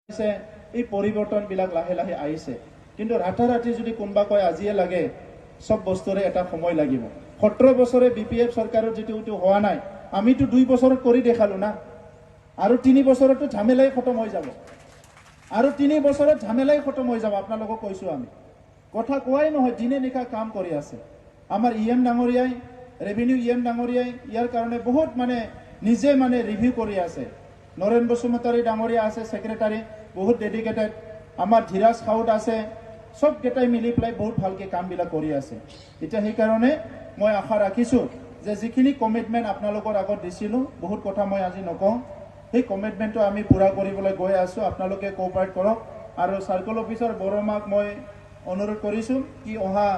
এই পৰিৱৰ্তনবিলাক লাহে লাহে আহিছে কিন্তু ৰাতাৰাতি যদি কোনোবা কয় আজিয়ে লাগে সব বস্তুৰে এটা সময় লাগিব 17 বছৰে বিপিএফ চৰকাৰৰ যেটো হোৱা নাই আমিতো 2 বছৰত কৰি দেখালো না আৰু 3 বছৰতো ঝামেলাই খতম হৈ যাব আৰু 3 বছৰত ঝামেলাই খতম হৈ যাব আপোনালোকক কৈছো আমি কথা কোৱাই নহয় দিনে নিশা কাম কৰি আছে আমাৰ ইএম ডাঙৰীয়াই ৰেভিনিউ ইএম ডাঙৰীয়াই ইয়াৰ কাৰণে বহুত মানে নিজে মানে ৰিভিউ কৰি আছে নৰেন বসুমতাৰী ডাঙৰীয়া আছে সেক্ৰেটাৰী বহুত ডেডিকেটেড আমাৰ ধীৰাজ খাউট আছে সব কেটাই মিলি পেলাই বহুত ভালকে কামবিলাক কৰি আছে এটা সেই কাৰণে মই আশা ৰাখিছো যে যিখিনি কমিটমেন্ট আপোনালোকৰ আগত দিছিলো বহুত কথা মই আজি নকওঁ সেই কমিটমেন্টটো আমি পুৰা কৰিবলৈ গৈ আছো আপোনালোকে কোঅপাৰেট কৰক আৰু সাৰ্কেল অফিচাৰ বৰমাক মই অনুৰোধ কৰিছো কি অহা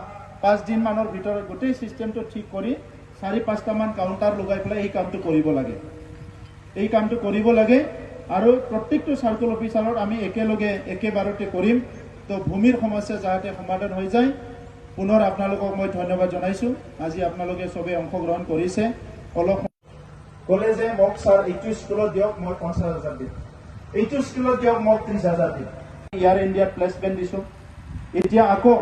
5 দিন মানৰ ভিতৰত গোটেই সিস্টেমটো ঠিক কৰি 4-5টা মান কাউন্টাৰ লগাই পেলাই এই কামটো কৰিব লাগে আৰু প্ৰত্যেকটো সাৰ্কেল অফিচাৰত আমি একেলগে একেবাৰতে কৰিম তো ভূমিৰ সমস্যা যাতে সমাধান হৈ যায় পুনৰ আপোনালোকক মই ধন্যবাদ জনাইছো আজি আপোনালোকে সবে অংশগ্ৰহণ কৰিছে অলপ কলেজে মোক স্যাৰ এইটো স্কুলত দিয়ক মই 50,000 দিম এইটো স্কুলত দিয়ক মই 30,000 দিম ইয়াৰ ইণ্ডিয়াত প্লেচমেণ্ট দিছো এতিয়া আকৌ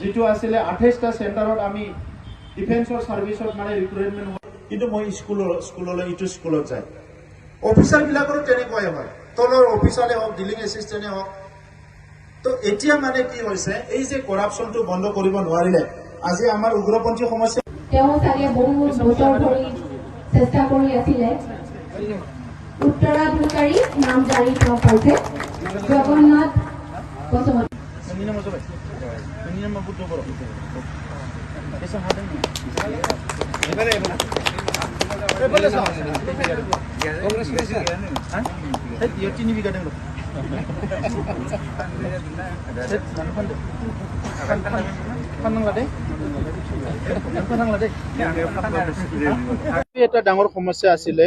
যেটো আছিল 28টা সেন্টাৰত আমি ডিফেন্সৰ সাৰ্ভিসত মানে ৰিক্ৰুটমেন্ট কিন্তু মই স্কুললৈ এইটো স্কুলত যাই অফিচাৰ বিলাকৰো তেনেকৈ হয় তলৰ অফিচাৰে হওক ডিলিং এসিস্টেন্টে হওক তো এতিয়া মানে কি হৈছে এই যে কৰাপশনটো বন্ধ কৰিব নোৱাৰিলে আজি আমাৰ উগ্ৰপন্থী সমস্যা তেওঁ চাগে বহু বছৰ ধৰি চেষ্টা কৰি আছিল উত্তৰাধিকাৰী নাম জাৰি কৰা পাইছে জগন্নাথ বসুমতাৰী এটা ডাঙৰ সমস্যা আছিল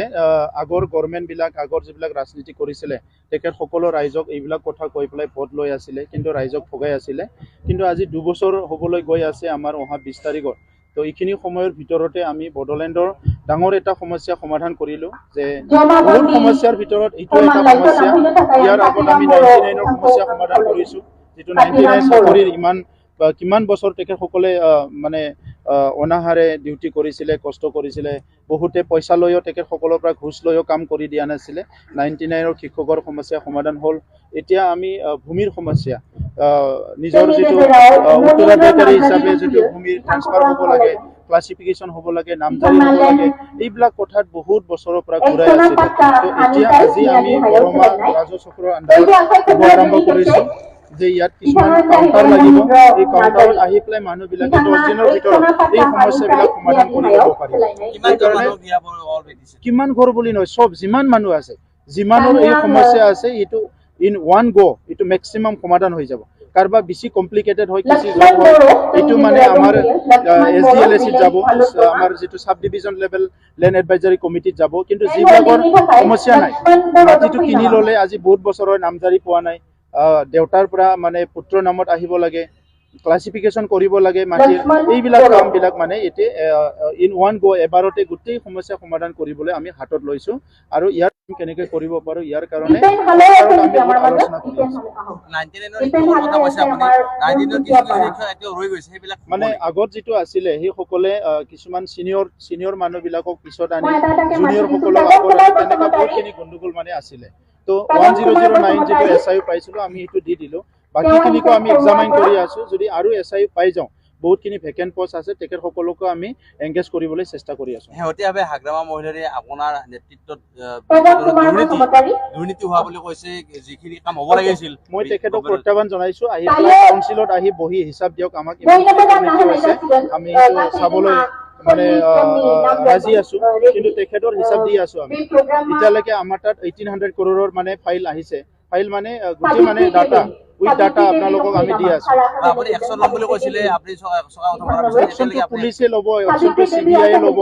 আগৰ গভৰ্ণমেণ্ট বিলাক আগৰ যিবিলাক ৰাজনীতি কৰিছিল তেখেত সকলো ৰাইজক এইবিলাক কথা কৈ পেলাই ভোট লৈ আছিল কিন্তু ৰাইজক ঠগাই আছিল কিন্তু আজি 2 বছৰ হ'বলৈ গৈ আছে আমাৰ অহা 20 তাৰিখত তো এইখিনি সময়ৰ ভিতৰতে আমি বড়োলেণ্ডৰ ডাঙৰ এটা সমস্যা সমাধান কৰিলো যে বহুত সমস্যাৰ ভিতৰত এইটো এটা সমস্যা ইয়াৰ আগত আমি 99ৰ সমস্যা সমাধান কৰিছো যেটো 99 চাকৰিৰ কিমান বছৰ তেখেত সকলে মানে অনাহাৰে ডিউটি কৰিছিল কষ্ট কৰিছিল বহুতে পইচা লৈও তেখেত সকলৰ পৰা ঘুষ লৈও কাম কৰি দিয়া নাছিল 99ৰ শিক্ষকৰ সমস্যা সমাধান হ'ল এতিয়া আমি ভূমিৰ সমস্যা নিজৰ যেটো উত্তৰাধিকাৰী হিচাপে যেটো ভূমিৰ ট্ৰান্সফাৰ হ'ব লাগে ক্লাসিফিকেশন হ'ব লাগে নামজাৰি হ'ব লাগে এইবিলাক কথাত বহুত বছৰৰ পৰা ঘূৰাই আছিল তো এতিয়া আজি আমি বৰমা ৰাজচক্ৰৰ আণ্ডাৰত আৰম্ভ কৰিছো যে ইয়াত কিছুমান কাউন্টাৰ লাগিব এই কাউন্টাৰত আহি পেলাই মানুহবিলাকে 10 দিনৰ ভিতৰত এই সমস্যাবিলাক সমাধান কৰি ল'ব পাৰিব কিমান ঘৰ বুলি নহয় সব যিমান মানুহ আছে যিমানৰ এই সমস্যা আছে এটো ইন ওয়ান গো এটো ম্যাক্সিমাম সমাধান হৈ যাব কারবা বেশি কমপ্লিকেটেড হয় কিছু জব হয় এটো মানে আমার এসডিএলএসি যাব আমার যেটো subdivision level land advisory কমিটিত যাব কিন্তু যিবিলাকৰ সমস্যা নাই মাটিটো কিনি ললে আজি বহুত বছৰৰ নামজাৰি পোৱা নাই দেউতাৰ পৰা মানে পুত্ৰ নামত আহিব লাগে ক্লাসিফিকেশন কৰিব লাগে মাটিৰ এইবিলাক কামবিলাক মানে এতে ইন ওয়ান গো এবাৰতে গোটেই সমস্যা সমাধান কৰিবলৈ আমি হাতত লৈছো আৰু ইয়াৰ কেনেকৈ কৰিব পাৰো ইয়াৰ কাৰণে আমি আলোচনা কৰি আছো মানে আগত যেটো আছিল সেই সকলে কিছুমান সিনিয়ৰ মানুহবিলাকক পিছত আনি জুনিয়ৰ সকলক আগত তেনেকা বহুতখিনি গণ্ডগোল মানে আছিল তো 1009 যেটো এসআই পাইছিলো আমি এটো দি দিলো বাকিখিনিকো আমি এক্সামাইন কৰি আছো যদি আৰু এসআই পাই যাও বহুতখিনি ভেকেন্ট পোষ্ট আছে তেখেত সকলকো আমি এংগেজ কৰিবলৈ চেষ্টা কৰি আছো হেহতিয়াবে হাগ্ৰামা মহিলাৰে আপোনাৰ নেতৃত্বত দুৰ্নীতি হোৱা বুলি কৈছে যিখিনি কাম হ'ব লাগিছিল মই তেখেতক প্ৰত্যাহ্বান জনাইছো আহি কাউন্সিলত আহি বহি হিচাপ দিয়ক আমাক আমি চাবলৈ মানে ৰাজি আছো কিন্তু তেখেতৰ হিচাপ দি আছো আমি এতিয়ালৈকে আমাৰ তাত 1800 কৰোৰৰ মানে ফাইল আহিছে ফাইল মানে গোটেই মানে ডাটা উইথ ডাটা আপোনালোকক আমি দি আছো আপুনি একশন লম বুলি কৈছিলে আপুনি সকা কথা কৰাৰ পিছত পুলিচে ল'ব একশনটো সিবিআই ল'ব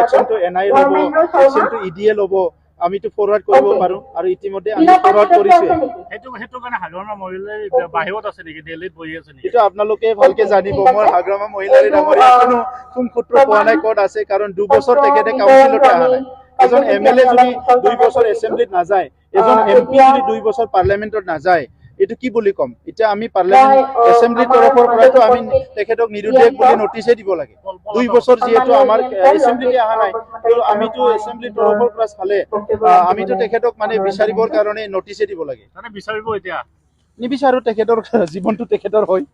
একশনটো এনআই ল'ব একশনটো ইডিএ ল'ব আমিতো ফৰৱাৰ্ড কৰিব পাৰো আৰু ইতিমধ্যে আমি ফৰৱাৰ্ড কৰিছো হেতু কাৰণে হাগ্ৰামা মহিলাৰ বাহিৰত আছে নেকি দিল্লীত বহি আছে নেকি এটা আপোনালোকে ভালকে জানিব মই হাগ্ৰামা মহিলাৰ ডাঙৰীয়া কোনো সূত্ৰ পোৱা নাই ক'ত আছে কাৰণ 2 বছৰ তেখেতে কাউন্সিলতে অহা নাই এজন MLA যদি 2 বছৰ এছেম্বলিত নাযায়, এজন MP যদি 2 বছৰ পাৰ্লিয়ামেণ্টত নাযায়, এইটো কি বুলি ক'ম? এতিয়া আমি পাৰ্লিয়ামেণ্ট এছেম্বলিৰ তৰফৰ পৰাইতো আমি তেখেতক নিৰুদ্দেশ বুলি নটিচে দিব লাগে। 2 বছৰ যিহেতু আমাৰ এছেম্বলিতে অহা নাই, তো আমিতো এছেম্বলিৰ তৰফৰ পৰা চালে আমিতো তেখেতক মানে বিচাৰিবৰ কাৰণে নটিচে দিব লাগে। তাতে বিচাৰিব এতিয়া নিবিচাৰো, তেখেতৰ জীৱনটো তেখেতৰ হয়।